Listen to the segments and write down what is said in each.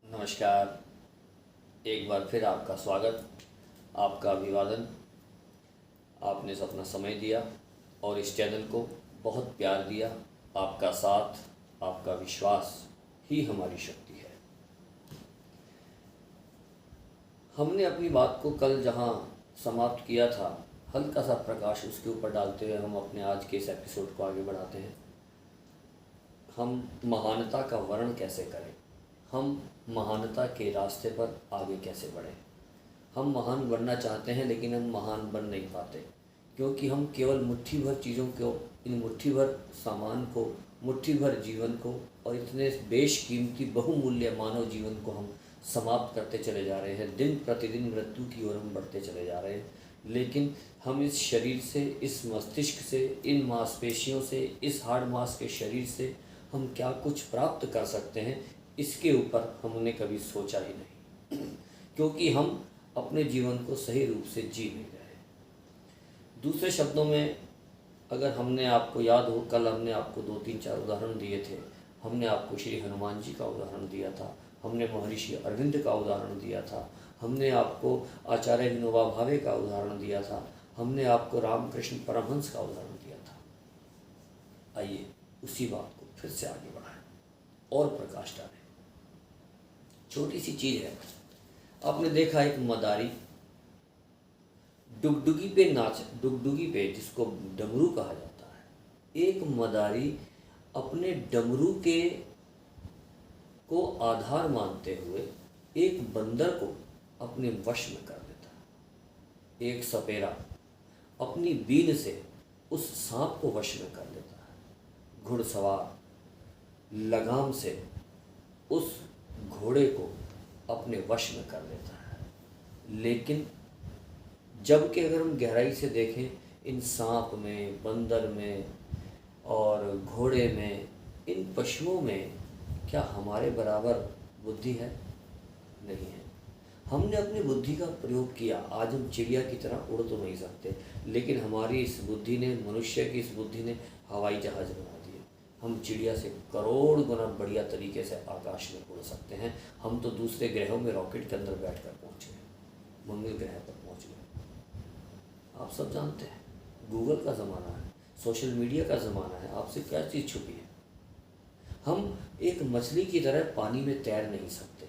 नमस्कार। एक बार फिर आपका स्वागत, आपका अभिवादन। आपने अपना समय दिया और इस चैनल को बहुत प्यार दिया। आपका साथ, आपका विश्वास ही हमारी शक्ति है। हमने अपनी बात को कल जहां समाप्त किया था, हल्का सा प्रकाश उसके ऊपर डालते हुए हम अपने आज के इस एपिसोड को आगे बढ़ाते हैं। हम महानता का वर्णन कैसे करें, हम महानता के रास्ते पर आगे कैसे बढ़ें। हम महान बनना चाहते हैं लेकिन हम महान बन नहीं पाते, क्योंकि हम केवल मुट्ठी भर चीज़ों को, इन मुट्ठी भर सामान को, मुट्ठी भर जीवन को और इतने बेशकीमती बहुमूल्य मानव जीवन को हम समाप्त करते चले जा रहे हैं। दिन प्रतिदिन मृत्यु की ओर हम बढ़ते चले जा रहे हैं। लेकिन हम इस शरीर से, इस मस्तिष्क से, इन मांसपेशियों से, इस हाड़ मांस के शरीर से हम क्या कुछ प्राप्त कर सकते हैं, इसके ऊपर हमने कभी सोचा ही नहीं, क्योंकि हम अपने जीवन को सही रूप से जी नहीं रहे। दूसरे शब्दों में, अगर हमने, आपको याद हो, कल हमने आपको 2-3-4 उदाहरण दिए थे। हमने आपको श्री हनुमान जी का उदाहरण दिया था, हमने महर्षि अरविंद का उदाहरण दिया था, हमने आपको आचार्य विनोबा भावे का उदाहरण दिया था, हमने आपको रामकृष्ण परमहंस का उदाहरण दिया था। आइए उसी बात को फिर से आगे बढ़ाएं और प्रकाश डालें। छोटी सी चीज़ है, आपने देखा एक मदारी डुगडुगी पे डुगडुगी पे, जिसको डमरू कहा जाता है, एक मदारी अपने डमरू के को आधार मानते हुए एक बंदर को अपने वश में कर लेता है। एक सपेरा अपनी बीन से उस सांप को वश में कर लेता है। घुड़सवार लगाम से उस घोड़े को अपने वश में कर लेता है। लेकिन जबकि अगर हम गहराई से देखें, इन सांप में, बंदर में और घोड़े में, इन पशुओं में क्या हमारे बराबर बुद्धि है? नहीं है। हमने अपनी बुद्धि का प्रयोग किया। आज हम चिड़िया की तरह उड़ तो नहीं सकते, लेकिन हमारी इस बुद्धि ने, मनुष्य की इस बुद्धि ने हवाई जहाज़ बना दिए। हम चिड़िया से करोड़ गुना बढ़िया तरीके से आकाश में उड़ सकते हैं। हम तो दूसरे ग्रहों में रॉकेट के अंदर बैठकर पहुँच गए, मंगल ग्रह पर पहुँच गए। आप सब जानते हैं, गूगल का ज़माना है, सोशल मीडिया का ज़माना है। आपसे क्या चीज़ छुपी है? हम एक मछली की तरह पानी में तैर नहीं सकते,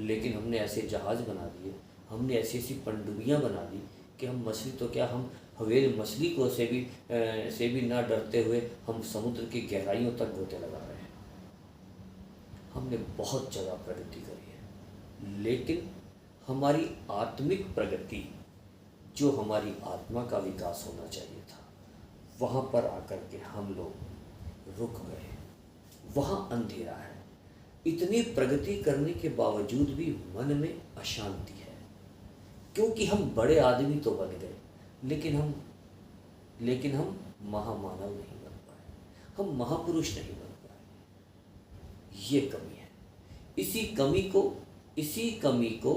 लेकिन हमने ऐसे जहाज़ बना दिए, हमने ऐसी ऐसी पनडुब्बियाँ बना दी कि हम मछली तो क्या, हम हवेल मछली को से भी ना डरते हुए हम समुद्र की गहराइयों तक गोते लगा रहे हैं। हमने बहुत जगह प्रगति करी है, लेकिन हमारी आत्मिक प्रगति, जो हमारी आत्मा का विकास होना चाहिए था, वहाँ पर आकर के हम लोग रुक गए। वहाँ अंधेरा है। इतनी प्रगति करने के बावजूद भी मन में अशांति है, क्योंकि हम बड़े आदमी तो बन गए, लेकिन हम महामानव नहीं बन पाए, हम महापुरुष नहीं बन पाए। ये कमी है। इसी कमी को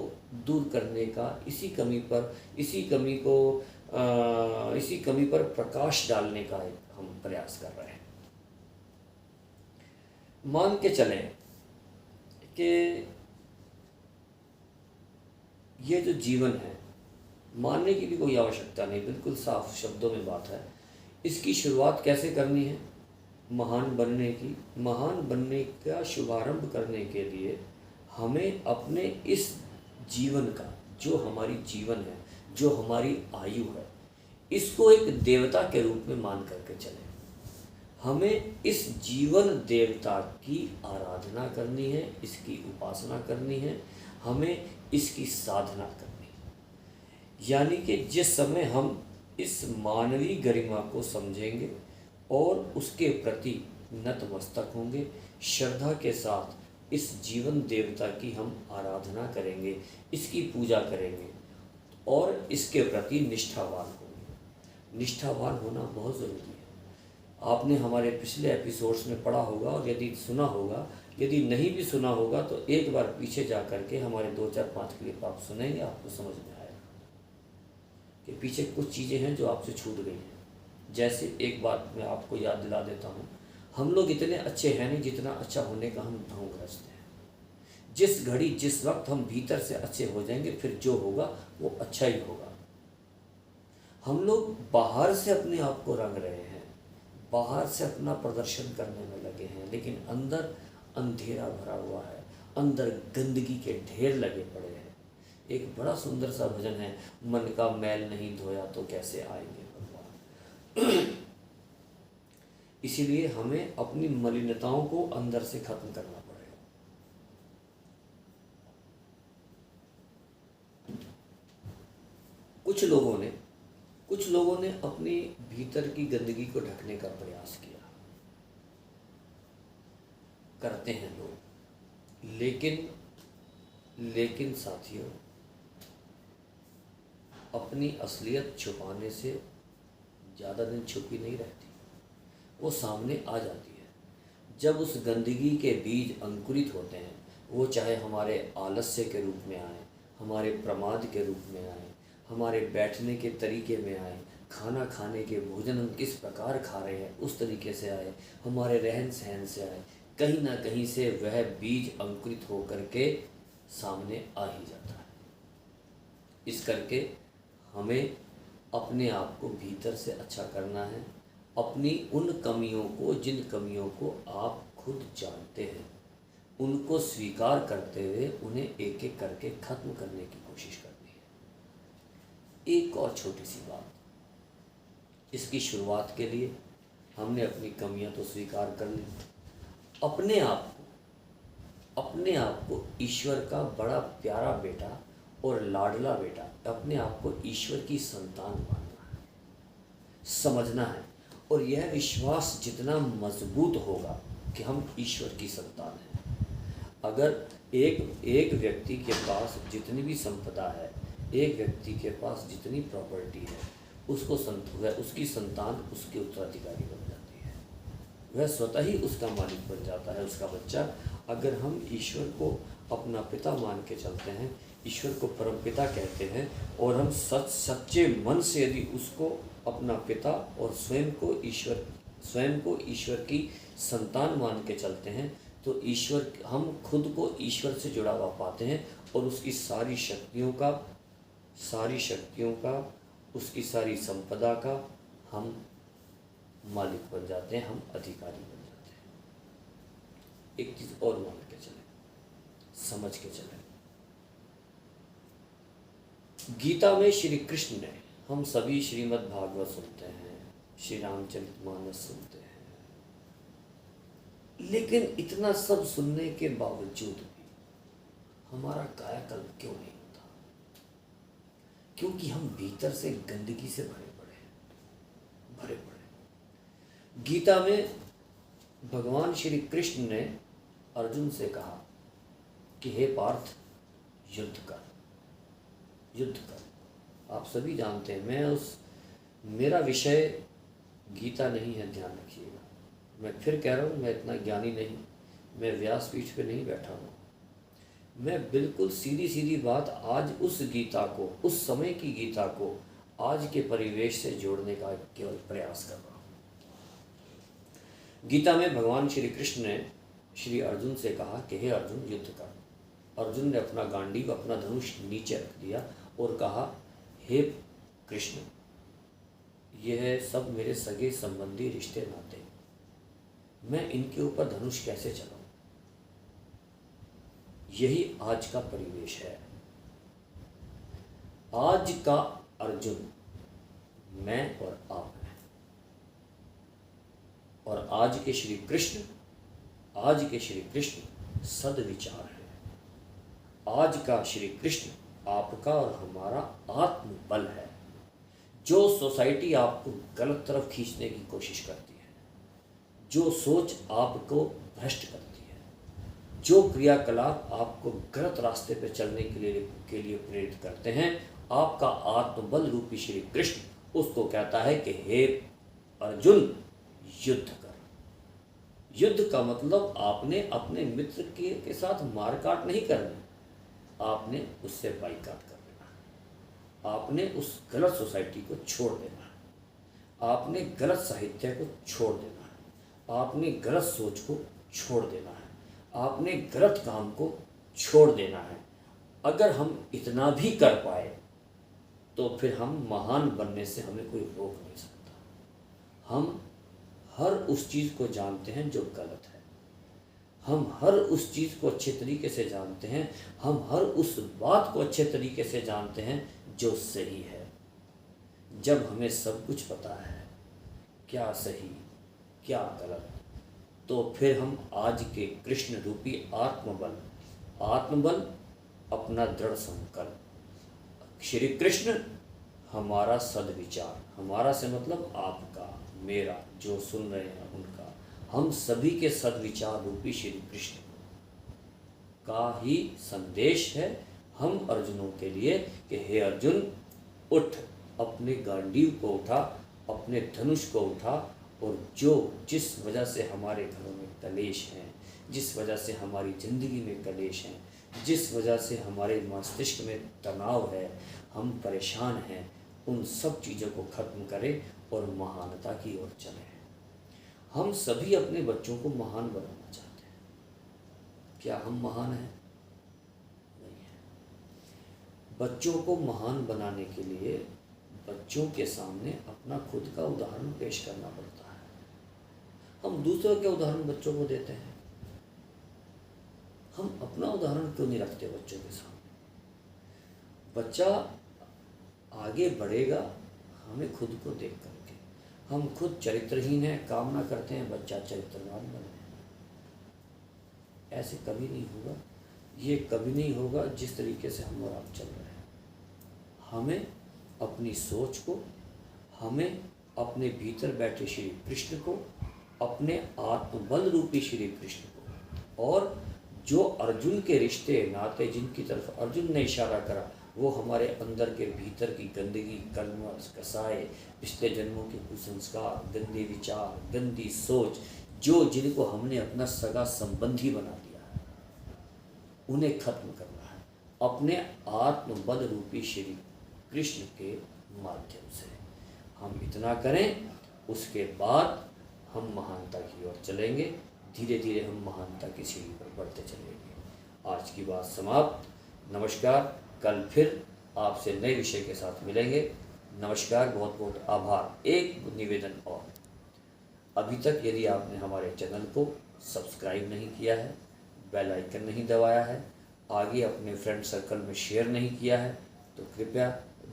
दूर करने का, इसी कमी पर प्रकाश डालने का हम प्रयास कर रहे हैं। मान के चलें कि ये जो जीवन है, मानने की भी कोई आवश्यकता नहीं, बिल्कुल साफ शब्दों में बात है। इसकी शुरुआत कैसे करनी है? महान बनने का शुभारंभ करने के लिए हमें अपने इस जीवन का, जो हमारी जीवन है, जो हमारी आयु है, इसको एक देवता के रूप में मान करके चलें। हमें इस जीवन देवता की आराधना करनी है, इसकी उपासना करनी है, हमें इसकी साधना करनी है। यानी कि जिस समय हम इस मानवीय गरिमा को समझेंगे और उसके प्रति नतमस्तक होंगे, श्रद्धा के साथ इस जीवन देवता की हम आराधना करेंगे, इसकी पूजा करेंगे और इसके प्रति निष्ठावान होंगे। निष्ठावान होना बहुत ज़रूरी है। आपने हमारे पिछले एपिसोड्स में पढ़ा होगा, और यदि सुना होगा, यदि नहीं भी सुना होगा तो एक बार पीछे जा कर के हमारे 2-4-5 क्लिप आप सुनेंगे, आपको समझ में आएगा कि पीछे कुछ चीज़ें हैं जो आपसे छूट गई हैं। जैसे एक बात मैं आपको याद दिला देता हूँ, हम लोग इतने अच्छे हैं नहीं जितना अच्छा होने का हम ढोंग रचते हैं। जिस घड़ी जिस वक्त हम भीतर से अच्छे हो जाएंगे, फिर जो होगा वो अच्छा ही होगा। हम लोग बाहर से अपने आप को रंग रहे हैं, बाहर से अपना प्रदर्शन करने में लगे हैं, लेकिन अंदर अंधेरा भरा हुआ है, अंदर गंदगी के ढेर लगे पड़े हैं। एक बड़ा सुंदर सा भजन है, मन का मैल नहीं धोया तो कैसे आएंगे भगवान। इसीलिए हमें अपनी मलिनताओं को अंदर से खत्म करना पड़ेगा। कुछ लोगों ने अपनी भीतर की गंदगी को ढकने का प्रयास किया, करते हैं लोग, लेकिन साथियों, अपनी असलियत छुपाने से ज़्यादा दिन छुपी नहीं रहती, वो सामने आ जाती है। जब उस गंदगी के बीज अंकुरित होते हैं, वो चाहे हमारे आलस्य के रूप में आए, हमारे प्रमाद के रूप में आए, हमारे बैठने के तरीके में आए, खाना खाने के भोजन हम किस प्रकार खा रहे हैं उस तरीके से आए, हमारे रहन सहन से आए, कहीं ना कहीं से वह बीज अंकुरित हो करके सामने आ ही जाता है। इस करके हमें अपने आप को भीतर से अच्छा करना है। अपनी उन कमियों को, जिन कमियों को आप खुद जानते हैं, उनको स्वीकार करते हुए उन्हें एक एक करके खत्म करने की कोशिश करनी है। एक और छोटी सी बात, इसकी शुरुआत के लिए हमने अपनी कमियां तो स्वीकार कर ली, अपने आप को ईश्वर का बड़ा प्यारा बेटा और लाडला बेटा, अपने आप को ईश्वर की संतान मानना है, समझना है। और यह विश्वास जितना मजबूत होगा कि हम ईश्वर की संतान हैं, अगर एक व्यक्ति के पास जितनी भी संपदा है, एक व्यक्ति के पास जितनी प्रॉपर्टी है, उसकी संतान उसके उत्तराधिकारी बन जाती है, वह स्वतः ही उसका मालिक बन जाता है, उसका बच्चा। अगर हम ईश्वर को अपना पिता मान के चलते हैं, ईश्वर को परमपिता कहते हैं, और हम सच्चे मन से यदि उसको अपना पिता और स्वयं को ईश्वर की संतान मान के चलते हैं, तो हम खुद को ईश्वर से जुड़ा हुआ पाते हैं और उसकी सारी शक्तियों का, उसकी सारी संपदा का हम मालिक बन जाते हैं, हम अधिकारी बन जाते हैं। एक चीज़ और मान के चलें, समझ के चलें, गीता में श्री कृष्ण ने, हम सभी श्रीमद् भागवत सुनते हैं, श्री रामचरितमानस सुनते हैं, लेकिन इतना सब सुनने के बावजूद भी हमारा कायाकल्प क्यों नहीं होता? क्योंकि हम भीतर से गंदगी से भरे पड़े। गीता में भगवान श्री कृष्ण ने अर्जुन से कहा कि हे पार्थ, युद्ध कर। आप सभी जानते हैं, मेरा विषय गीता नहीं है, ध्यान रखिएगा। मैं फिर कह रहा हूँ, मैं इतना ज्ञानी नहीं, मैं व्यासपीठ पे नहीं बैठा हूँ। मैं बिल्कुल सीधी बात आज उस गीता को, उस समय की गीता को आज के परिवेश से जोड़ने का केवल प्रयास कर रहा हूँ। गीता में भगवान श्री कृष्ण ने श्री अर्जुन से कहा कि हे अर्जुन, युद्ध कर। अर्जुन ने अपना गांडीव, अपना धनुष नीचे रख दिया और कहा, हे कृष्ण, यह सब मेरे सगे संबंधी रिश्ते नाते, मैं इनके ऊपर धनुष कैसे चलाऊं? यही आज का परिवेश है। आज का अर्जुन मैं और आप हैं, और आज के श्री कृष्ण सद्विचार है। आज का श्री कृष्ण आपका और हमारा आत्मबल है। जो सोसाइटी आपको गलत तरफ खींचने की कोशिश करती है, जो सोच आपको भ्रष्ट करती है, जो क्रियाकलाप आपको गलत रास्ते पर चलने के लिए प्रेरित करते हैं, आपका आत्मबल रूपी श्री कृष्ण उसको कहता है कि हे अर्जुन, युद्ध कर। युद्ध का मतलब आपने अपने मित्र के साथ मारकाट नहीं करनी, आपने उससे बाइकाट कर देना, आपने उस गलत सोसाइटी को छोड़ देना है, आपने गलत साहित्य को छोड़ देना है, आपने गलत सोच को छोड़ देना है, आपने गलत काम को छोड़ देना है। अगर हम इतना भी कर पाए तो फिर हम महान बनने से हमें कोई रोक नहीं सकता। हम हर उस चीज़ को जानते हैं जो गलत है, हम हर उस चीज़ को अच्छे तरीके से जानते हैं, हम हर उस बात को अच्छे तरीके से जानते हैं जो सही है। जब हमें सब कुछ पता है क्या सही क्या गलत, तो फिर हम आज के कृष्ण रूपी आत्मबल अपना दृढ़ संकल्प, श्री कृष्ण हमारा सद्विचार, हमारा से मतलब आपका मेरा जो सुन रहे हैं उनका, हम सभी के सद्विचार रूपी श्री कृष्ण का ही संदेश है हम अर्जुनों के लिए कि हे अर्जुन उठ, अपने गांडीव को उठा, अपने धनुष को उठा, और जिस वजह से हमारे घरों में कलेश हैं, जिस वजह से हमारी ज़िंदगी में कलेश हैं, जिस वजह से हमारे मस्तिष्क में तनाव है, हम परेशान हैं, उन सब चीज़ों को ख़त्म करें और महानता की ओर चलें। हम सभी अपने बच्चों को महान बनाना चाहते हैं। क्या हम महान हैं? नहीं है। बच्चों को महान बनाने के लिए बच्चों के सामने अपना खुद का उदाहरण पेश करना पड़ता है। हम दूसरों के उदाहरण बच्चों को देते हैं, हम अपना उदाहरण क्यों नहीं रखते बच्चों के सामने? बच्चा आगे बढ़ेगा हमें खुद को देख करके। हम खुद चरित्रहीन हैं, कामना करते हैं बच्चा चरित्रवान बने। ऐसे कभी नहीं होगा, ये कभी नहीं होगा जिस तरीके से हम और आप चल रहे हैं। हमें अपनी सोच को, हमें अपने भीतर बैठे श्री कृष्ण को, अपने आत्मबल रूपी श्री कृष्ण को, और जो अर्जुन के रिश्ते नाते जिनकी तरफ अर्जुन ने इशारा करा, वो हमारे अंदर के भीतर की गंदगी, कलमश, कसाए, पिछले जन्मों के कुसंस्कार, गंदे विचार, गंदी सोच, जिनको हमने अपना सगा संबंधी बना दिया है, उन्हें खत्म करना है अपने आत्मबल रूपी श्री कृष्ण के माध्यम से। हम इतना करें, उसके बाद हम महानता की ओर चलेंगे। धीरे धीरे हम महानता की सीढ़ी पर बढ़ते चलेंगे। आज की बात समाप्त। नमस्कार। कल फिर आपसे नए विषय के साथ मिलेंगे। नमस्कार, बहुत बहुत आभार। एक निवेदन और, अभी तक यदि आपने हमारे चैनल को सब्सक्राइब नहीं किया है, बेल आइकन नहीं दबाया है, आगे अपने फ्रेंड सर्कल में शेयर नहीं किया है, तो कृपया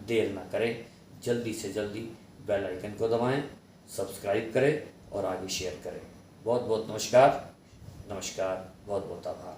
देर ना करें, जल्दी से जल्दी बेल आइकन को दबाएं, सब्सक्राइब करें और आगे शेयर करें। बहुत बहुत नमस्कार, बहुत बहुत आभार।